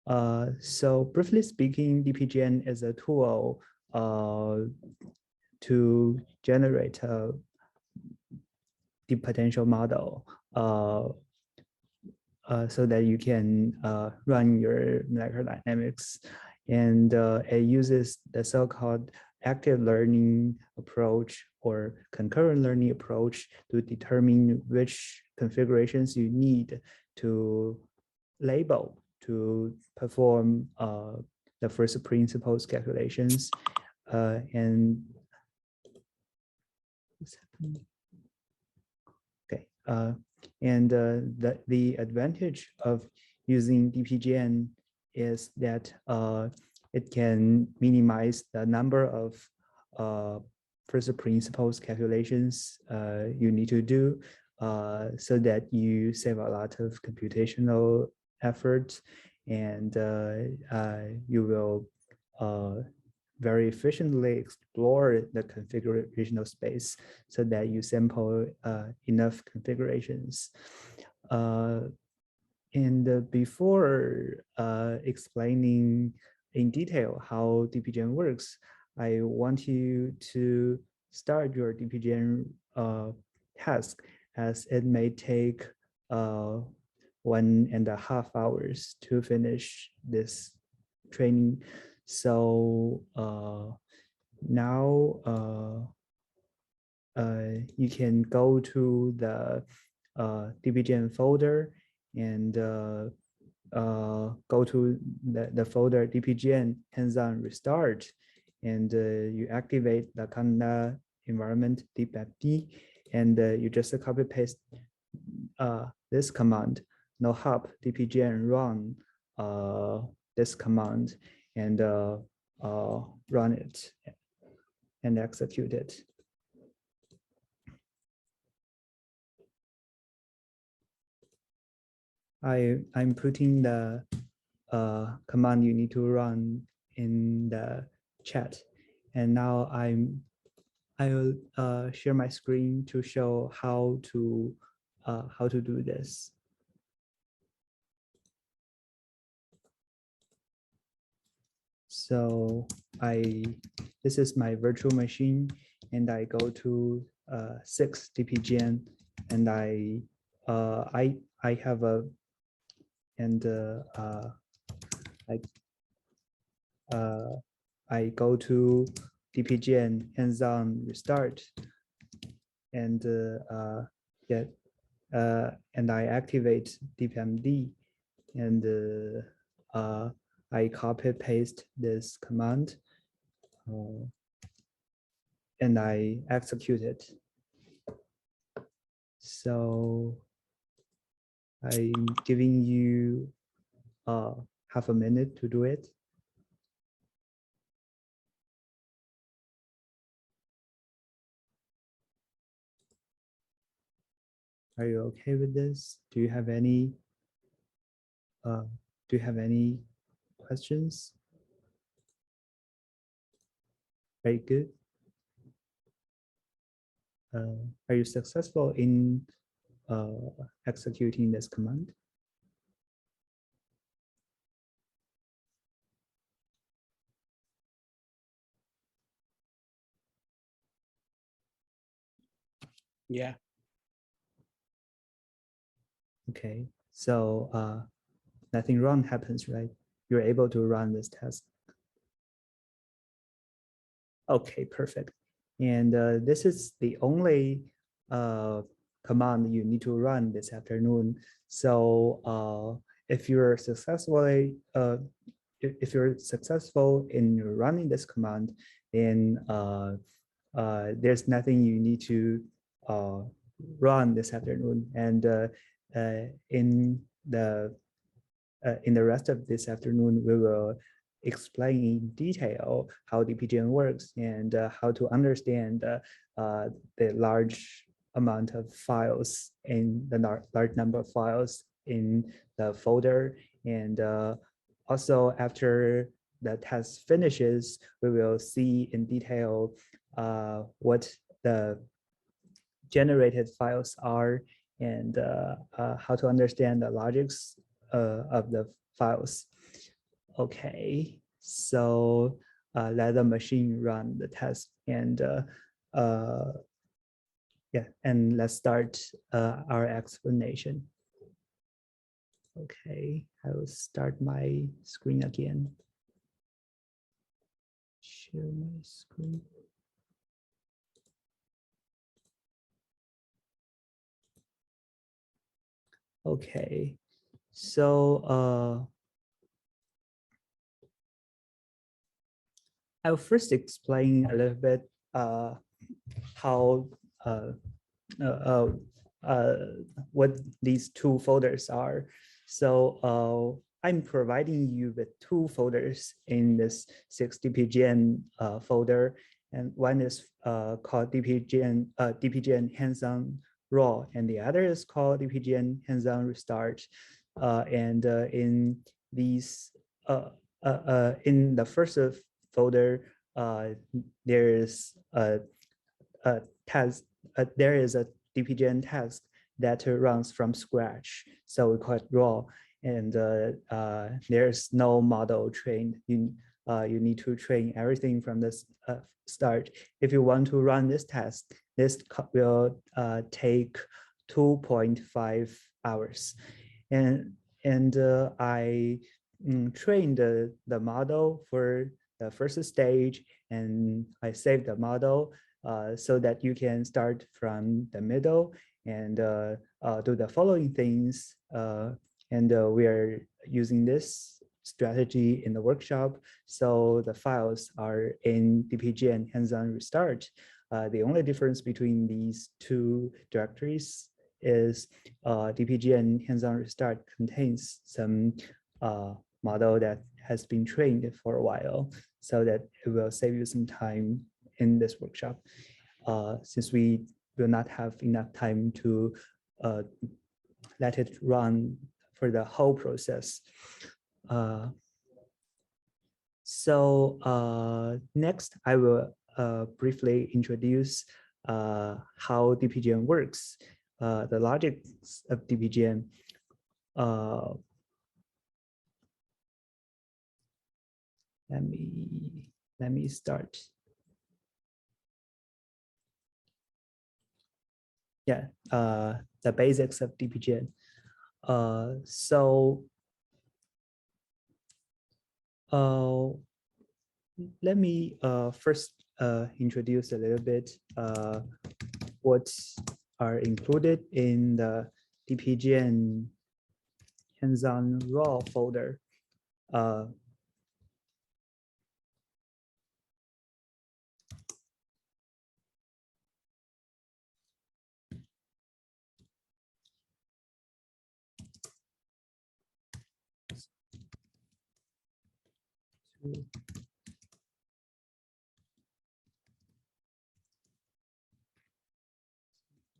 So briefly speaking, DPGEN is a tool to generate a deep potential model so that you can run your molecular dynamics. And it uses the so-called active learning approach or concurrent learning approach to determine which configurations you need to label to perform the first principles calculations. And what's happening? Okay. And the advantage of using DPGEN is that it can minimize the number of first principles calculations you need to do so that you save a lot of computational effort, and you will very efficiently explore the configurational space so that you sample enough configurations. And before explaining in detail how DPGEN works, I want you to start your DPGEN task, as it may take 1.5 hours to finish this training. So now you can go to the DPGEN folder and go to the folder DPGEN hands-on restart, and you activate the Kanda environment deepmapd, and you just copy paste this command, no hop DPGEN run this command, and run it and execute it. I'm putting the command you need to run in the chat, and now I will share my screen to show how to do this. So this is my virtual machine, and I go to 6 DPGEN, and I have a, and I go to DPGEN hands-on restart, and and I activate deepmapd, and I copy paste this command, and I execute it. So I'm giving you half a minute to do it. Are you okay with this? Do you have any questions? Very good. Are you successful in executing this command? Yeah. Okay, so nothing wrong happens, right? You're able to run this test. Okay, perfect. And this is the only command you need to run this afternoon. So if you're successfully if you're successful in running this command, then there's nothing you need to run this afternoon. And in the rest of this afternoon, we will explain in detail how DPGEN works, and how to understand the large amount of files in the large number of files in the folder. And also, after the test finishes, we will see in detail what the generated files are, and how to understand the logics of the files. Okay, so let the machine run the test, and yeah, and let's start our explanation. Okay, I will start my screen again. Share my screen. Okay, so I'll first explain a little bit how uh, uh, uh, what these two folders are. So I'm providing you with two folders in this 6DPGEN folder, and one is called DPGEN hands-on raw, and the other is called DPGEN hands-on restart. And in these in the first folder, there is a task. There is a DPGEN task that runs from scratch, so we call it raw. And there's no model trained. You need to train everything from the start. If you want to run this task, this will take 2.5 hours. And I trained the model for the first stage, and I saved the model so that you can start from the middle and do the following things. And we are using this strategy in the workshop. So the files are in DPGEN hands-on restart. The only difference between these two directories is DPGEN hands-on restart contains some model that has been trained for a while, so that it will save you some time in this workshop, since we will not have enough time to let it run for the whole process. So next, I will briefly introduce how DPGEN works, the logic of DPGEN. Let me start. Yeah, the basics of DPGEN. Let me first introduce a little bit what are included in the DPGEN hands-on raw folder.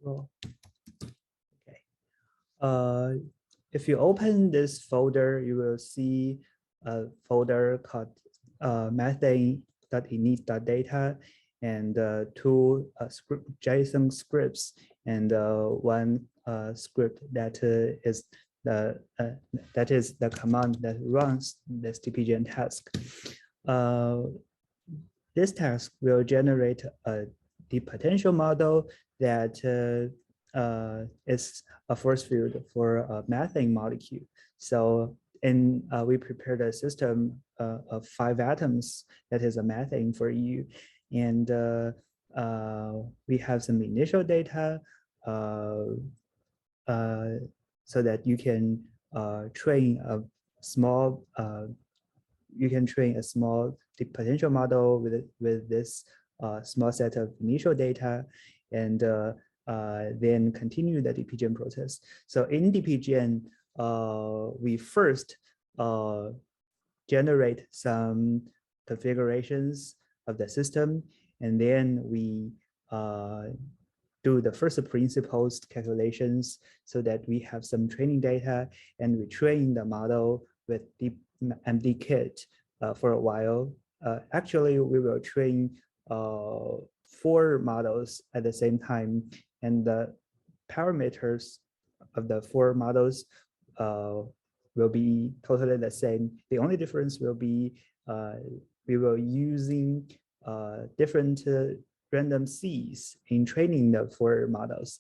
Okay. If you open this folder, you will see a folder called methane.init.data and two JSON scripts, and one script that is the command that runs this DPGEN task. This task will generate a deep potential model that is a force field for a methane molecule. So we prepared a system of 5 atoms that is a methane for you. And we have some initial data so that you can train a small deep potential model with this small set of initial data, and then continue the DPGEN process. So in DPGEN, we first generate some configurations of the system, and then we do the first principles calculations so that we have some training data, and we train the model with DeepMDKit for a while. Actually, we will train 4 models at the same time, and the parameters of the 4 models will be totally the same. The only difference will be we will using different random seeds in training the four models,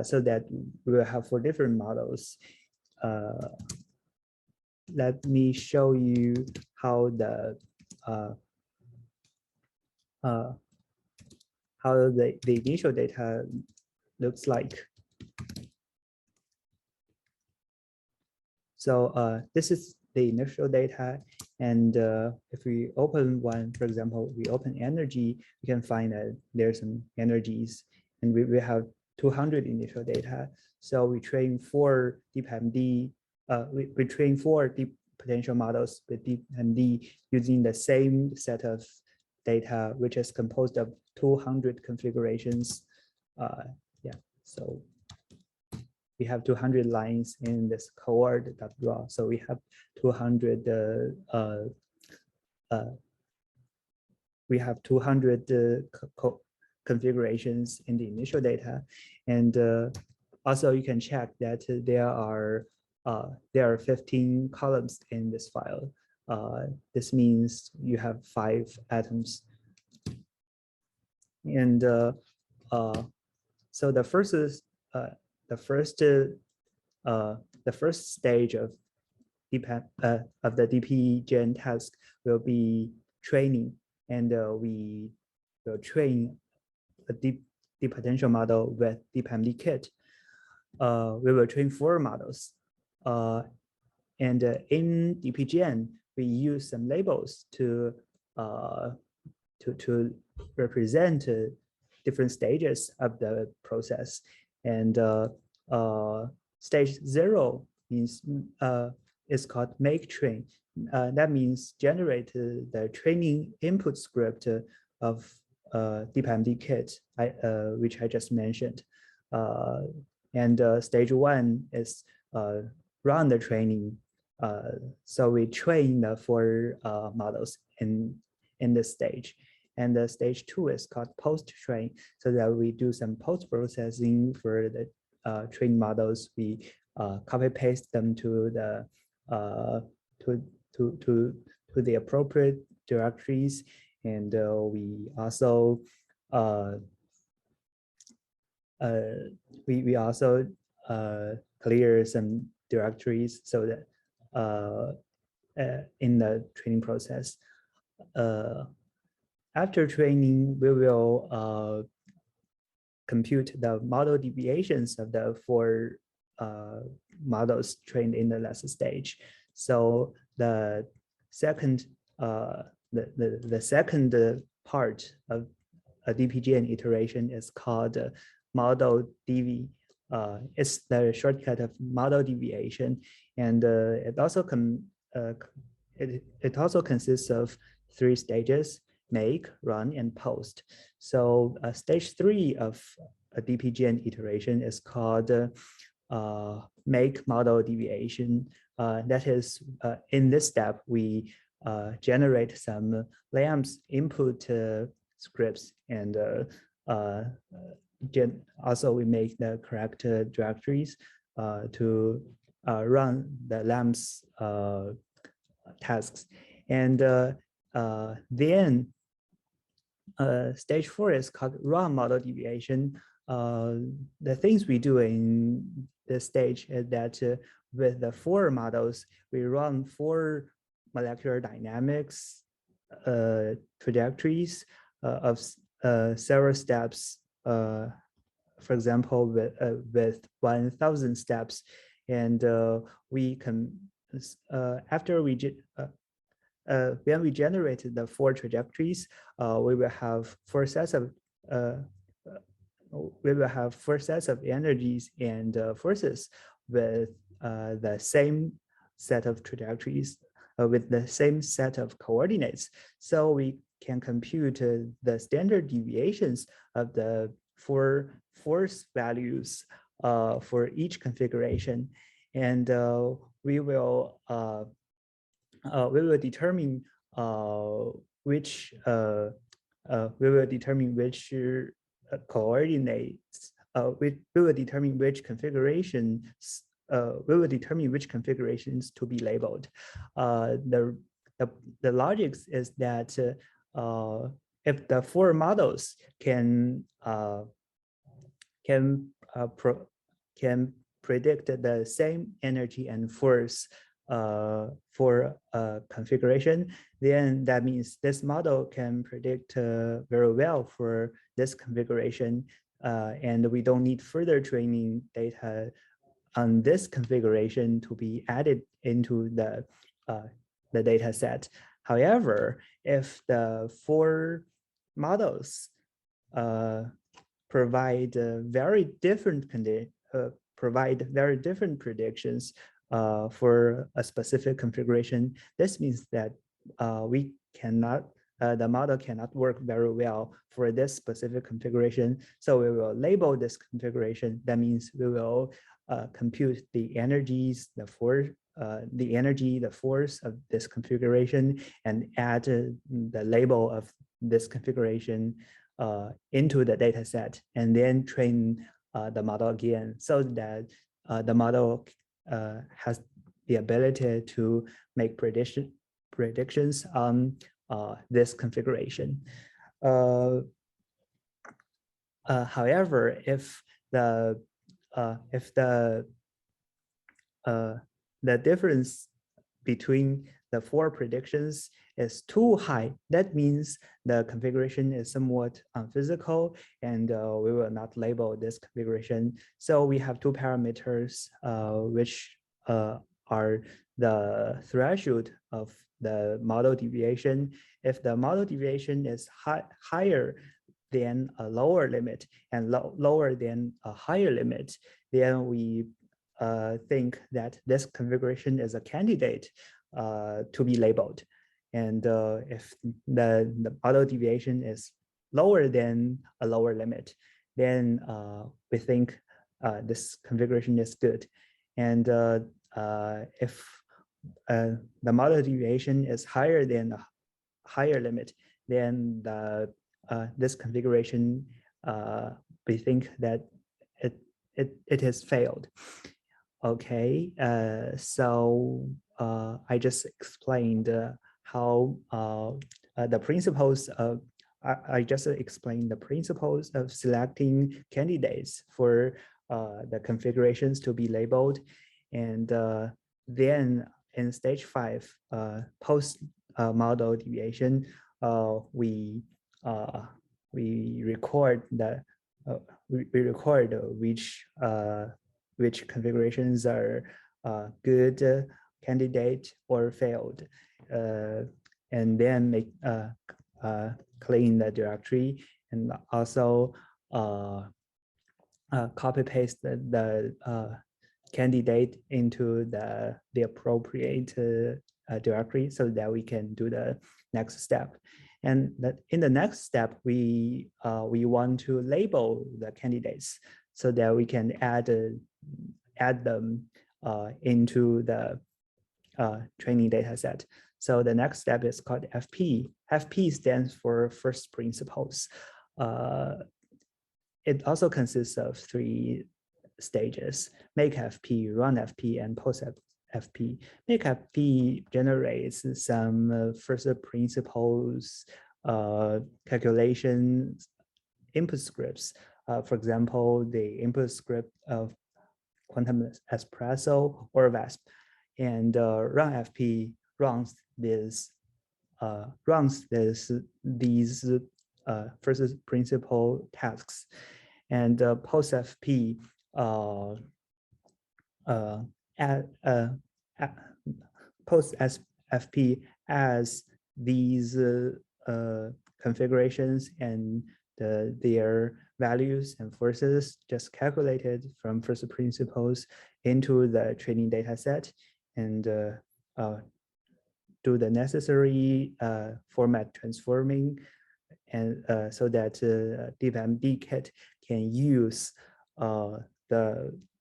so that we will have four different models. Let me show you how the initial data looks like. So this is the initial data, and if we open one, for example, we open energy, we can find that there's some energies, and we have 200 initial data. So we train four DPMD, we train four deep potential models with DPMD using the same set of data, which is composed of 200 configurations. Yeah, so we have 200 lines in this cohort.raw. So we have 200 configurations in the initial data, and also you can check that there are 15 columns in this file. This means you have 5 atoms, and so the first stage of the DPGEN task will be training, and we will train a deep potential model with DPMD kit. We will train 4 models, and in DPGEN we use some labels to represent different stages of the process. And stage 0 means is called make train. That means generate the training input script of DPMD kit, which I just mentioned. And stage 1 is run the training. So we train the 4 models in this stage. And the stage 2 is called post-train, so that we do some post-processing for the trained models. We copy paste them to the appropriate directories, and we also clear some directories so that in the training process. After training, we will compute the model deviations of the 4 models trained in the last stage. So the second second part of a DPGEN iteration is called model dev. It's the shortcut of model deviation, and it also consists of 3 stages: make, run, and post. So stage 3 of a DPGEN iteration is called make model deviation. That is, in this step, we generate some LAMPS input scripts, and also we make the correct directories to run the LAMPS tasks. And then stage 4 is called run model deviation. The things we do in this stage is that with the 4 models, we run 4 molecular dynamics trajectories of several steps. For example, with 1,000 steps, and we can after we when we generated the 4 trajectories, we will have 4 sets of energies and forces with the same set of trajectories, with the same set of coordinates. So we can compute the standard deviations of the 4 force values for each configuration, and we will determine which coordinates. We will determine which configurations we will determine which configurations to be labeled. The logic is that if the four models can predict the same energy and force for a configuration, then that means this model can predict very well for this configuration, and we don't need further training data on this configuration to be added into the data set. However, if the four models provide very different predictions for a specific configuration, this means that we cannot, the model cannot work very well for this specific configuration. So we will label this configuration. That means we will compute the energies, the energy, the force of this configuration, and add the label of this configuration into the data set, and then train the model again, so that the model has the ability to make predictions on this configuration. However, if the difference between the four predictions is too high, that means the configuration is somewhat unphysical, and we will not label this configuration. So we have two parameters which are the threshold of the model deviation. If the model deviation is higher than a lower limit and lower than a higher limit, then we think that this configuration is a candidate to be labeled. And if the model deviation is lower than a lower limit, then we think this configuration is good. And if the model deviation is higher than a higher limit, then this configuration, we think that it has failed. Okay, so I just explained how the principles of, I just explained the principles of selecting candidates for the configurations to be labeled. And then in stage 5, post model deviation, we record the which configurations are good candidate or failed, and then make clean the directory, and also copy paste the candidate into the appropriate directory, so that we can do the next step. And in the next step, we want to label the candidates so that we can add them into the training data set. So the next step is called FP. FP stands for first principles. It also consists of 3 stages: make FP, run FP, and post FP. Make FP generates some first principles calculations input scripts. For example, the input script of quantum espresso or VASP, and run FP runs these first principle tasks, and post FP post FP as these configurations and their values and forces just calculated from first principles into the training data set, and do the necessary format transforming, and so that DeepMD kit can use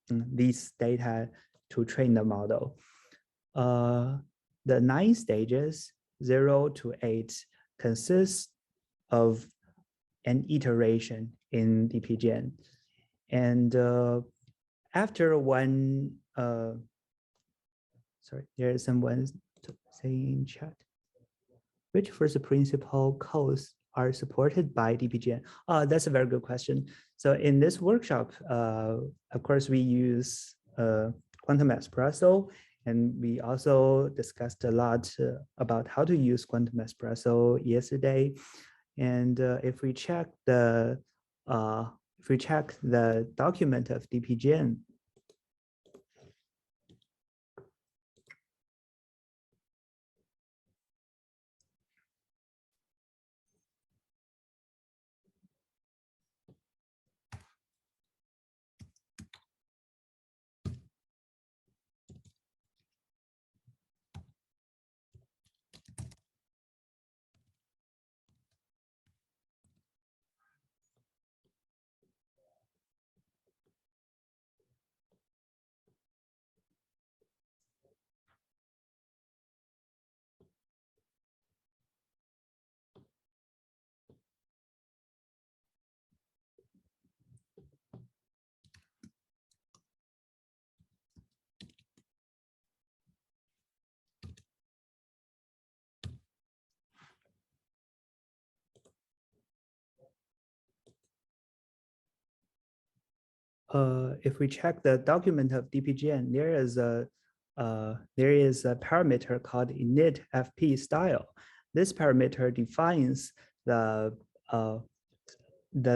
these data to train the model. The 9 stages, 0 to 8, consists of an iteration in DPGEN. And after one, sorry, there is someone saying in chat, which first principle codes are supported by DPGEN? That's a very good question. So in this workshop, of course, we use Quantum Espresso, and we also discussed a lot about how to use Quantum Espresso yesterday. And if we check the document of DPGEN, if we check the document of DPGEN, there is a parameter called init fp style. This parameter defines the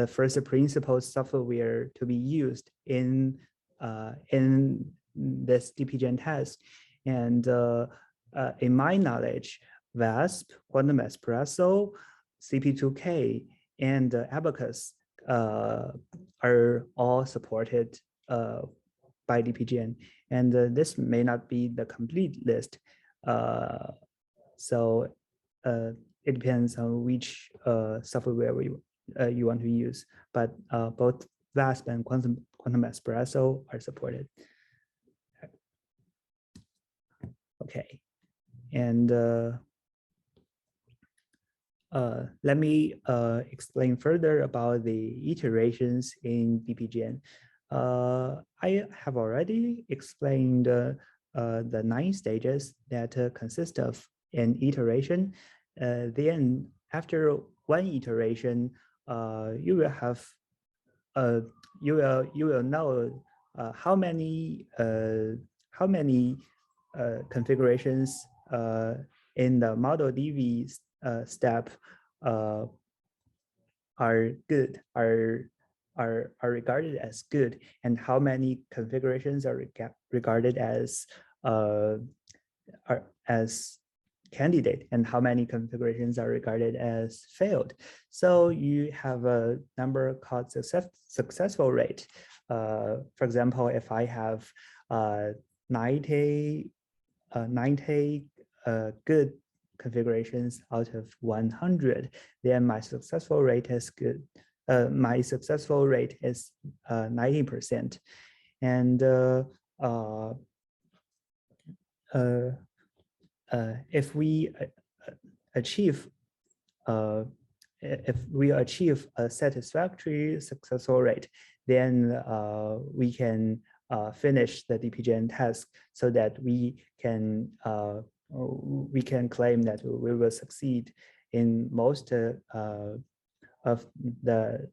first principle software to be used in this DPGEN test. And in my knowledge, VASP, Quantum Espresso, CP2K, and Abacus are all supported by DPGEN, and this may not be the complete list. So it depends on which software you want to use, but both VASP and Quantum Espresso are supported. Okay, and let me explain further about the iterations in DPGEN. I have already explained the 9 stages that consist of an iteration. Then after one iteration, you will have you will know how many configurations in the model DV step are good, are regarded as good, and how many configurations are regarded as candidate, and how many configurations are regarded as failed. So you have a number called successful rate. For example, if I have 90 good configurations out of 100, then my successful rate is good. My successful rate is 90%. And if we achieve a satisfactory successful rate, then we can finish the DPGEN task so that we can claim that we will succeed in most of the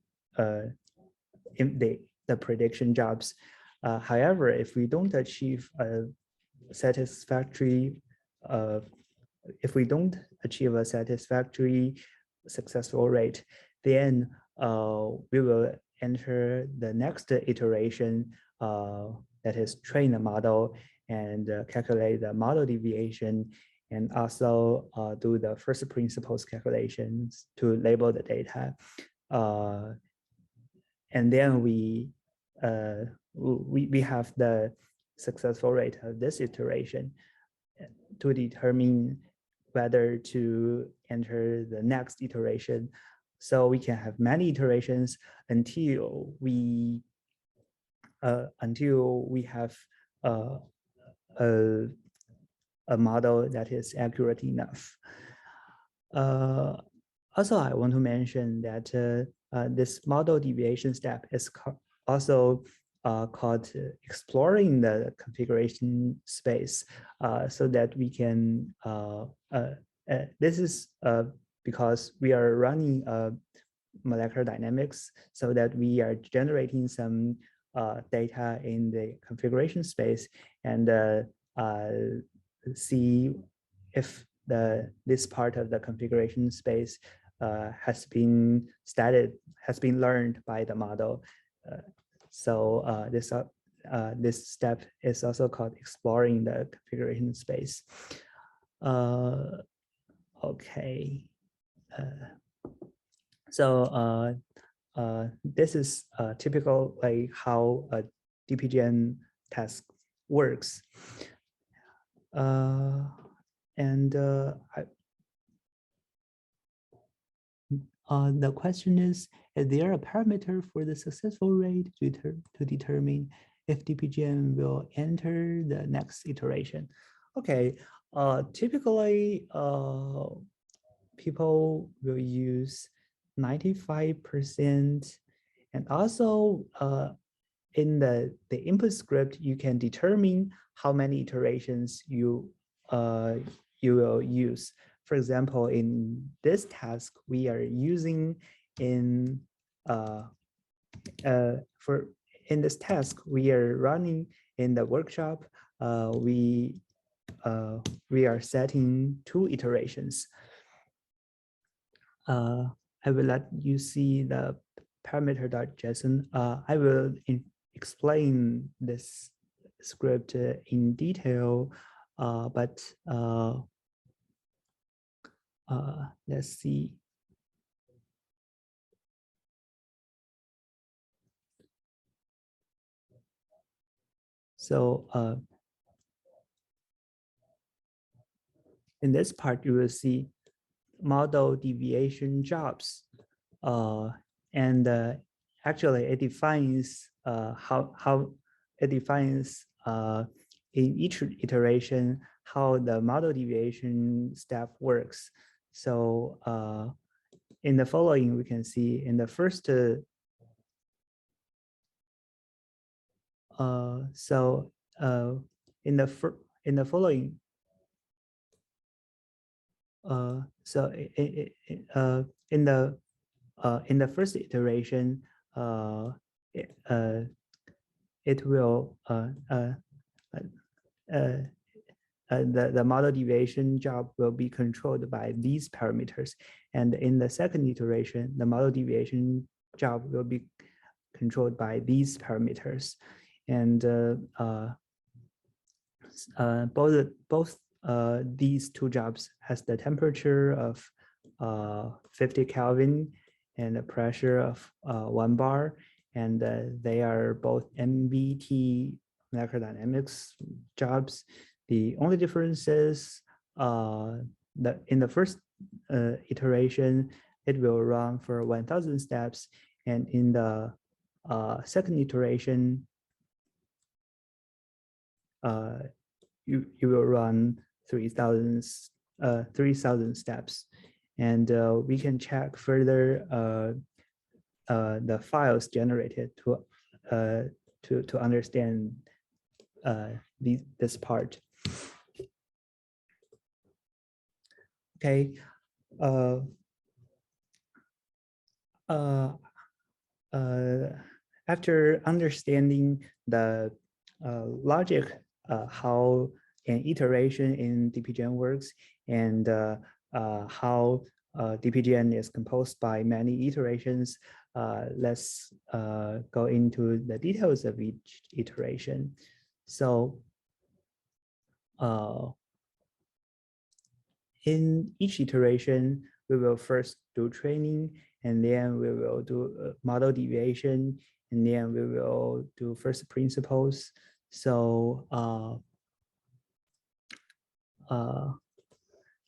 prediction jobs. However, if we don't achieve a satisfactory successful rate, then we will enter the next iteration, that is train the model and calculate the model deviation, and also do the first principles calculations to label the data. And then we have the successful rate of this iteration to determine whether to enter the next iteration. So we can have many iterations until we have a model that is accurate enough. Also, I want to mention that this model deviation step is also called exploring the configuration space, so that we can, this is because we are running molecular dynamics, so that we are generating some data in the configuration space, and see if this part of the configuration space has been learned by the model. So this step is also called exploring the configuration space. Okay. So this is typical like how a DPGEN task works. The question is there a parameter for the successful rate to determine if DPGEN will enter the next iteration? Okay, typically people will use 95%, and also in the input script, you can determine how many iterations you will use. For example, in this task, we are using in this task we are running in the workshop. We are setting 2 iterations. I will let you see the parameter.json. I will explain this script in detail, but let's see. So in this part, you will see model deviation jobs, and actually it defines how it defines in each iteration how the model deviation step works. So in the following, we can see in the first in the following, in the first iteration, it will the model deviation job will be controlled by these parameters, and in the second iteration, the model deviation job will be controlled by these parameters, and both these 2 jobs has the temperature of 50 Kelvin and a pressure of 1 bar, and they are both MVT molecular dynamics jobs. The only difference is that in the first iteration, it will run for 1,000 steps, and in the second iteration, you will run 3,000 steps, and we can check further the files generated to understand this part. Okay. After understanding the logic, how an iteration in DPGEN works, and how DPGEN is composed by many iterations, let's go into the details of each iteration. So in each iteration, we will first do training, and then we will do model deviation, and then we will do first principles. So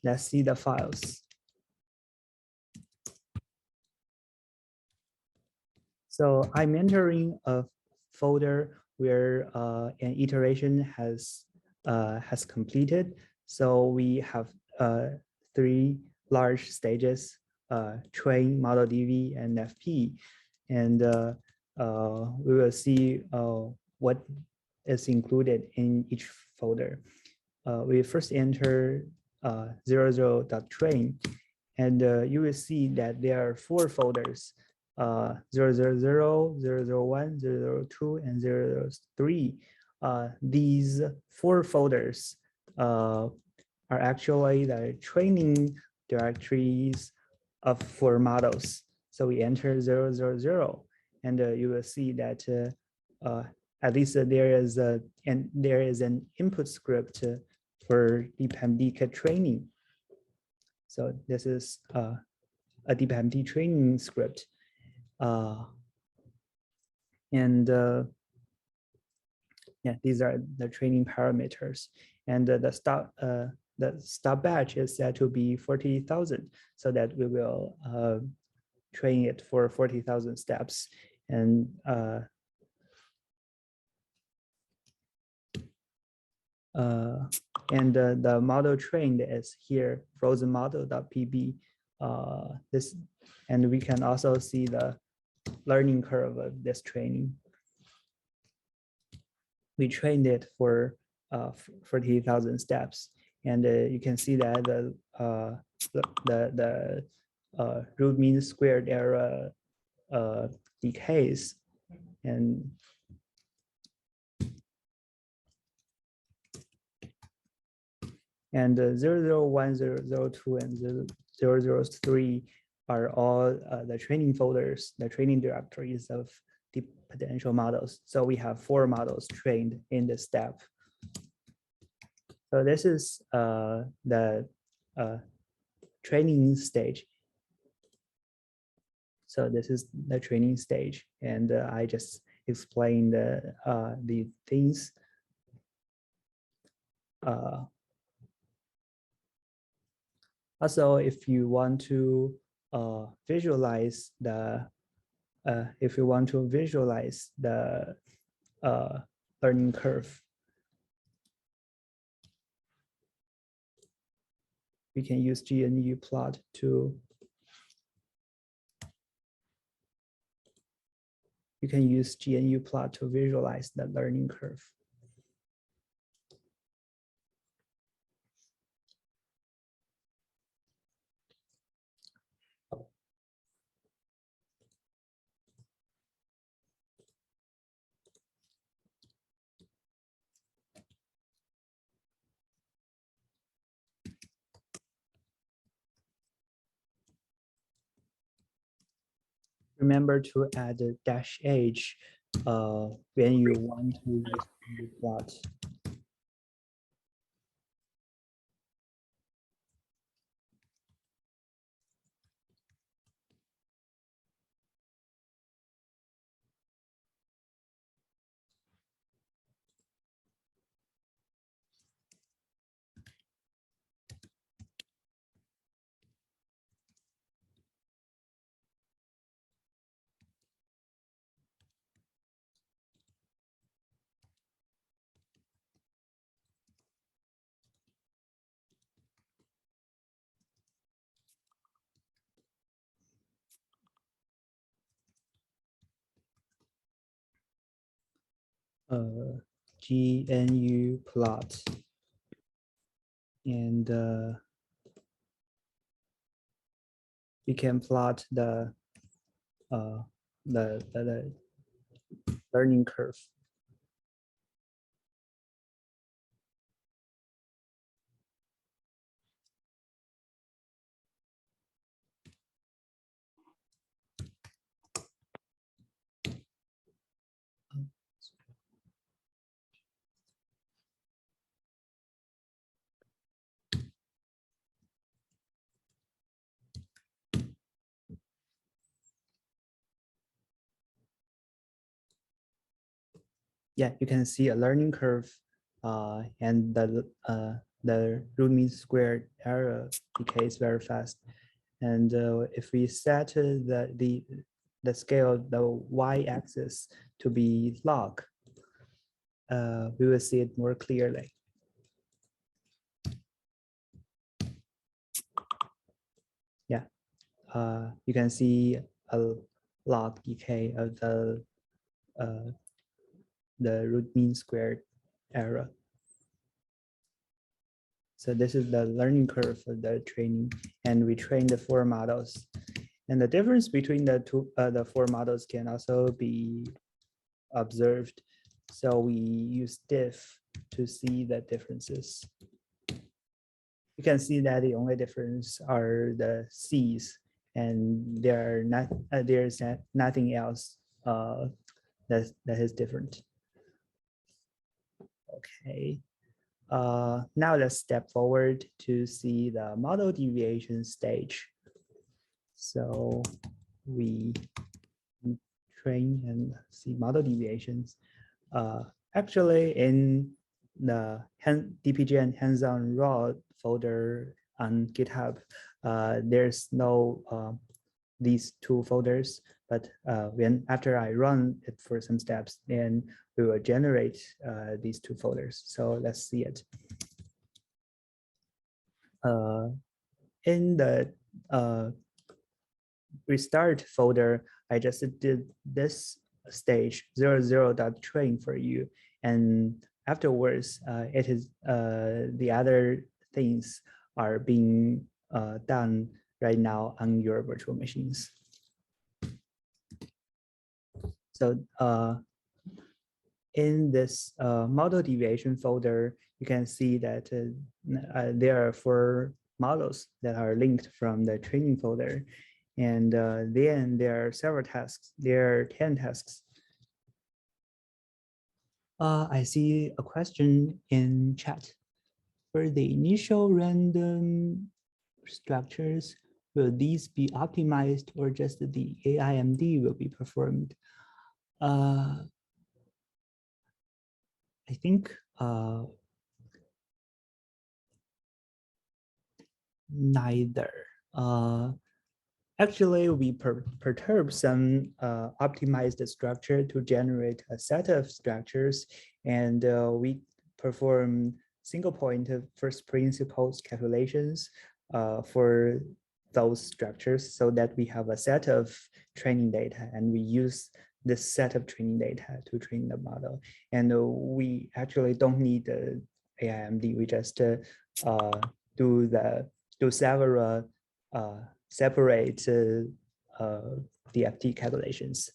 let's see the files. So I'm entering a folder where an iteration has completed. So we have 3 large stages: train, model DV, and FP. And we will see what is included in each folder. We first enter 00.train, and you will see that there are 4 folders, 000, 001, 002, and 003. These 4 folders are actually the training directories of 4 models. So we enter 000, and you will see that at least there is an input script for DPMD training. So this is a DPMD training script, and yeah, these are the training parameters, and the stop batch is set to be 40,000, so that we will train it for 40,000 steps, and the model trained is here, frozen model.pb. This, and we can also see the learning curve of this training. We trained it for 40,000 steps, and you can see that the root mean squared error decays, and and 001, 002, and 003 are all the training folders, the training directories of the potential models. So we have 4 models trained in this step. So this is the training stage. So this is the training stage, and I just explained the things. Also, if you want to visualize the learning curve, we can use GNU plot to. You can use GNU plot to visualize the learning curve. Remember to add a -h when you want to use the plot. GNU plot, and we can plot the learning curve. Yeah, you can see a learning curve, and the root mean squared error decays very fast. And if we set the scale, the y-axis to be log, we will see it more clearly. Yeah, you can see a log decay of the the root mean squared error. So this is the learning curve for the training, and we train the 4 models. And the difference between the 4 models can also be observed. So we use diff to see the differences. You can see that the only difference are the C's, and there's nothing else that is different. Okay. Now let's step forward to see the model deviation stage. So we train and see model deviations. Actually, in the DPGEN hands-on raw folder on GitHub, there's no these 2 folders, but after I run it for some steps, then we will generate these 2 folders. So let's see it. In the restart folder, I just did this stage 00.train for you, and afterwards, it is the other things are being done right now on your virtual machines. So in this model deviation folder, you can see that there are 4 models that are linked from the training folder. And then there are several tasks. There are 10 tasks. I see a question in chat. For the initial random structures, will these be optimized or just the AIMD will be performed? I think neither. Actually, we perturb some optimized structure to generate a set of structures, and we perform single point of first principles calculations for those structures so that we have a set of training data, and we use this set of training data to train the model. And we actually don't need the AIMD. We just do several separate DFT calculations.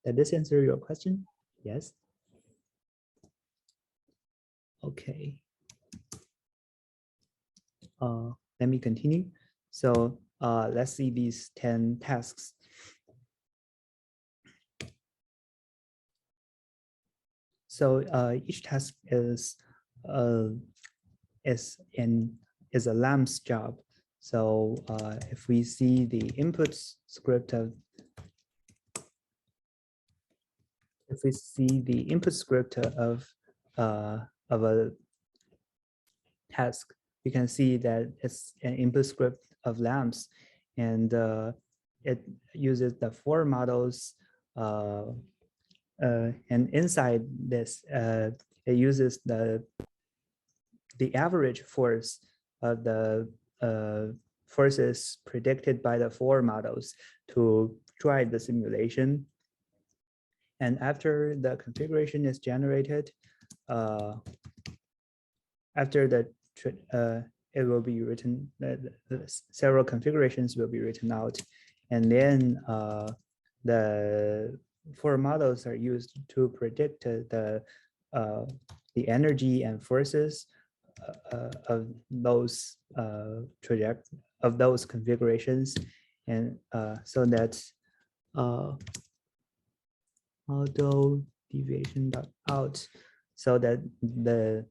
Did this answer your question? Yes. Okay. Let me continue. So let's see these 10 tasks. So each task is a LAMP's job. So if we see the input script of a task, you can see that it's an input script of LAMPs, and it uses the 4 models, and inside this, it uses the average force of the forces predicted by the 4 models to drive the simulation. And after the configuration is generated, after the it will be written, several configurations will be written out, and then the 4 models are used to predict the energy and forces of those configurations, and so that model deviation out, so that the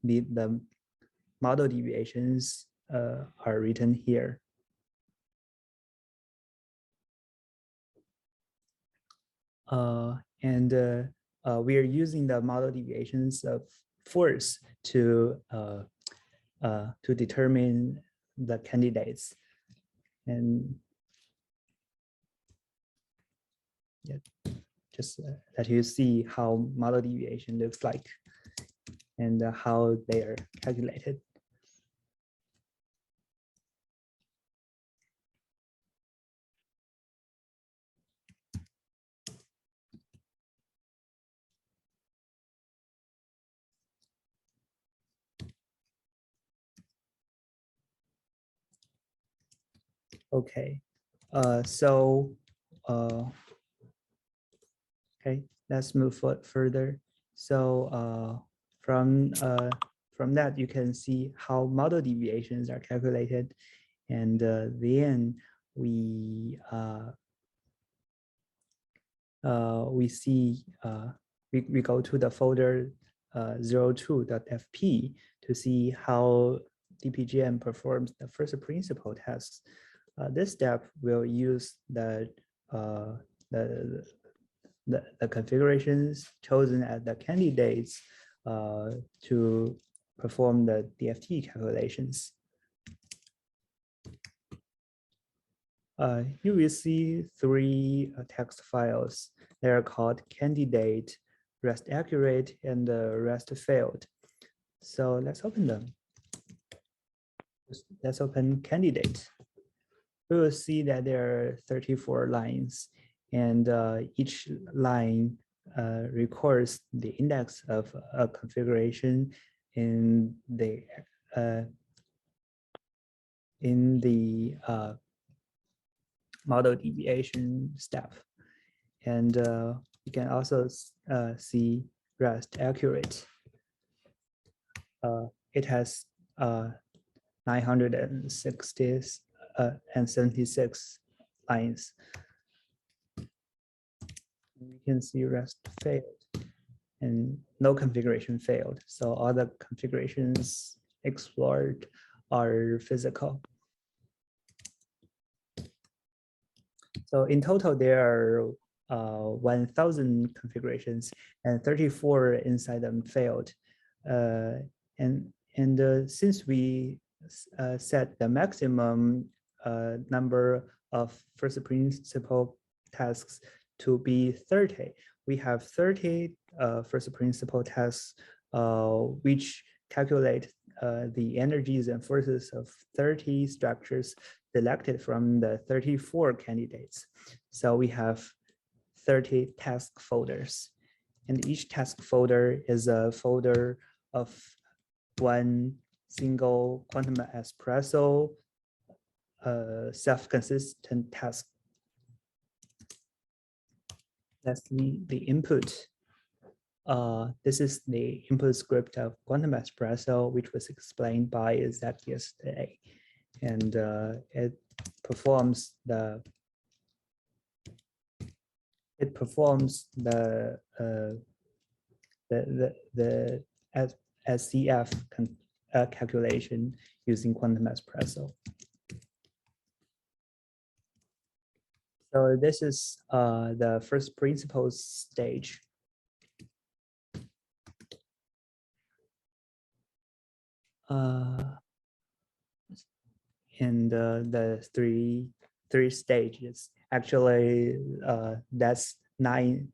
model deviations are written here. And we are using the model deviations of force to determine the candidates. And yeah, just that you see how model deviation looks like and how they are calculated. Okay, so okay, let's move further. So from that, you can see how model deviations are calculated, and then we see we go to the folder 02.fp to see how DPGEN performs the first principle tests. This step will use the configurations chosen as the candidates to perform the DFT calculations. You will see three text files. They are called candidate, rest accurate, and rest failed. So let's open them. Let's open candidate. We will see that there are 34 lines, and each line records the index of a configuration in the model deviation step. And you can also see rest accurate. It has 960 and 76 lines. We can see rest failed and no configuration failed. So all the configurations explored are physical. So in total, there are 1,000 configurations and 34 inside them failed. Since we set the maximum number of first principle tasks to be 30, we have 30 first principle tasks which calculate the energies and forces of 30 structures selected from the 34 candidates. So we have 30 task folders, and each task folder is a folder of one single quantum espresso self-consistent task. Let's see the input. This is the input script of quantum espresso, which was explained by Zach yesterday, and it performs the SCF calculation using quantum espresso. So this is the first principles stage. And the three stages. Actually, that's 9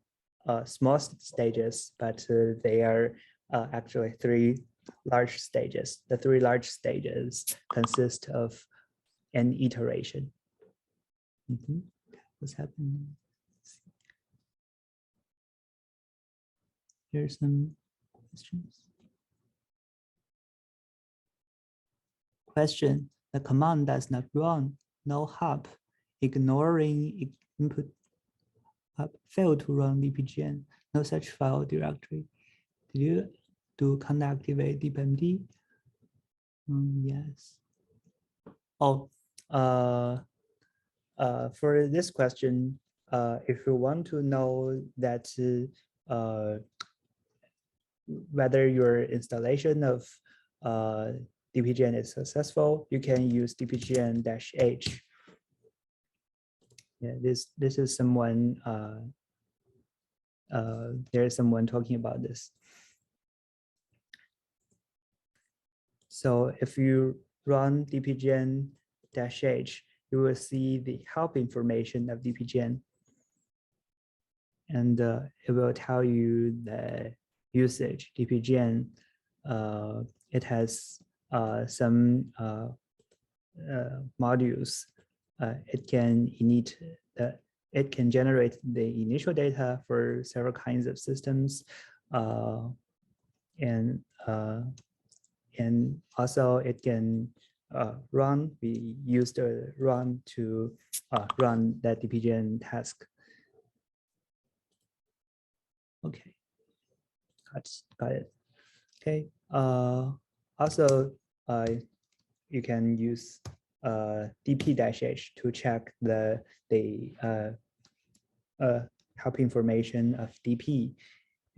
small stages, but they are actually 3 large stages. The 3 large stages consist of an iteration. What's happening? Here's some questions. Question: the command does not run, no hub, ignoring input hub, failed to run DPGEN, no such file directory. Did you do conda activate deepmd? Yes. Oh, for this question, if you want to know that whether your installation of DPGEN is successful, you can use DPGEN-H. Yeah, this is someone. There is someone talking about this. So if you run DPGEN-H, you will see the help information of DPGEN, and it will tell you the usage. DPGEN, it has some modules. It can generate the initial data for several kinds of systems, and also it can run, we use the run to run that DPGEN task. Okay, got it. Okay. Also, you can use dp-h to check the help information of DP,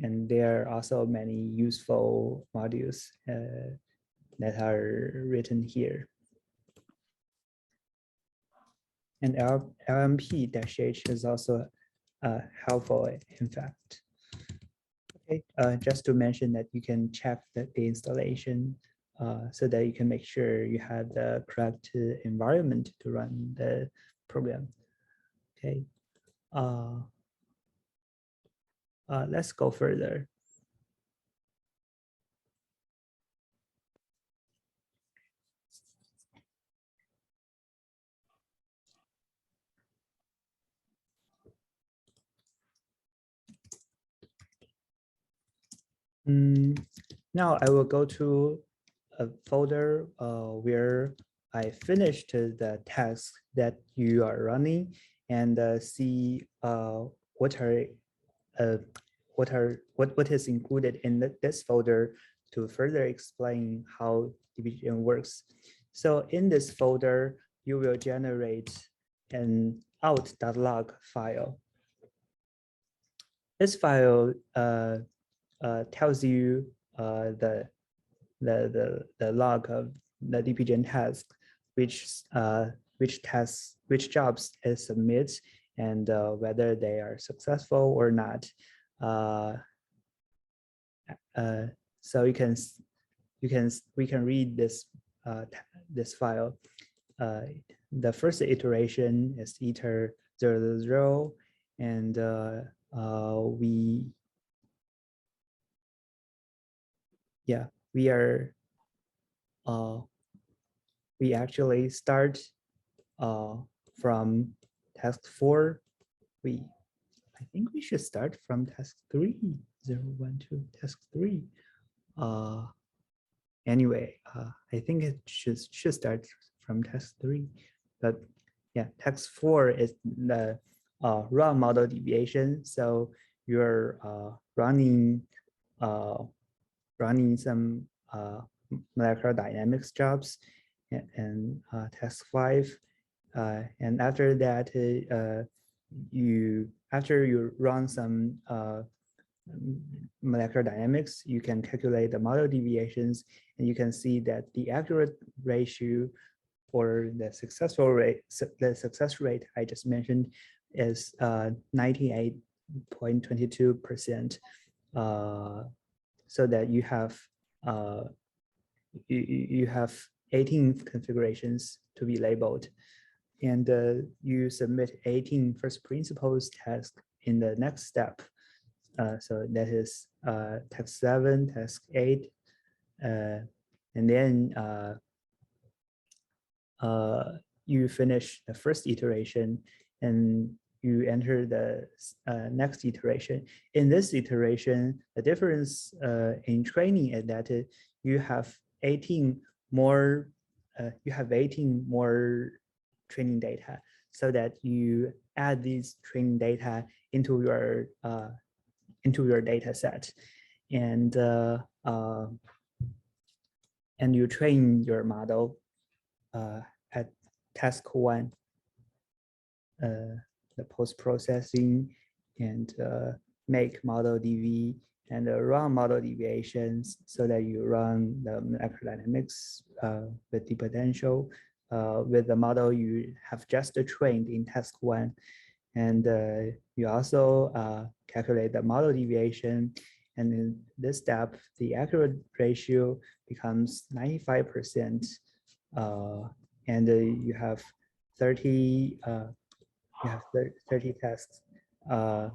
and there are also many useful modules that are written here. And LMP-H is also helpful, in fact. Okay, just to mention that you can check the installation so that you can make sure you have the correct environment to run the program. Okay, let's go further. Now I will go to a folder where I finished the task that you are running and see what is included in this folder to further explain how division works. So in this folder, you will generate an out.log file. This file tells you the log of the DPGEN task, which jobs it submits, and whether they are successful or not. So we can read this this file. The first iteration is iter 000, and we actually start from task 4. I think we should start from task 3, 0, 1, 2, task 3. Anyway, I think it should start from task 3, but yeah, task 4 is the raw model deviation. So you're running some molecular dynamics jobs, and task 5, and after that, after you run some molecular dynamics, you can calculate the model deviations, and you can see that the accurate ratio or the success rate I just mentioned is 98.22%. So that you have you have 18 configurations to be labeled, and you submit 18 first principles tasks in the next step. So that is task 7, task 8, and then you finish the first iteration and you enter the next iteration. In this iteration, the difference in training is that you have 18 more training data, so that you add these training data into your data set, and you train your model at task 1, the post-processing, and make model DV and run model deviations, so that you run the molecular dynamics with the potential with the model you have just trained in task 1. And you also calculate the model deviation. And in this step, the accurate ratio becomes 95%. And you have 30 tasks, that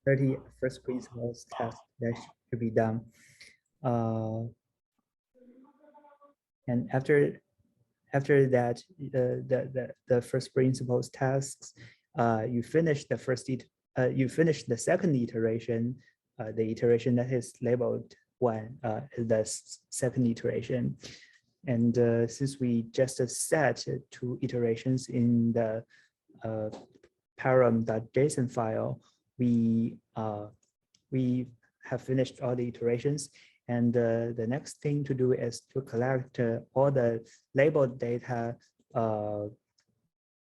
30 first principles tasks that should be done. And after that, the first principles tasks, you finish the second iteration, the iteration that is labeled 1, the second iteration. And since we just set 2 iterations in the param.json file, we have finished all the iterations. And the next thing to do is to collect all the labeled data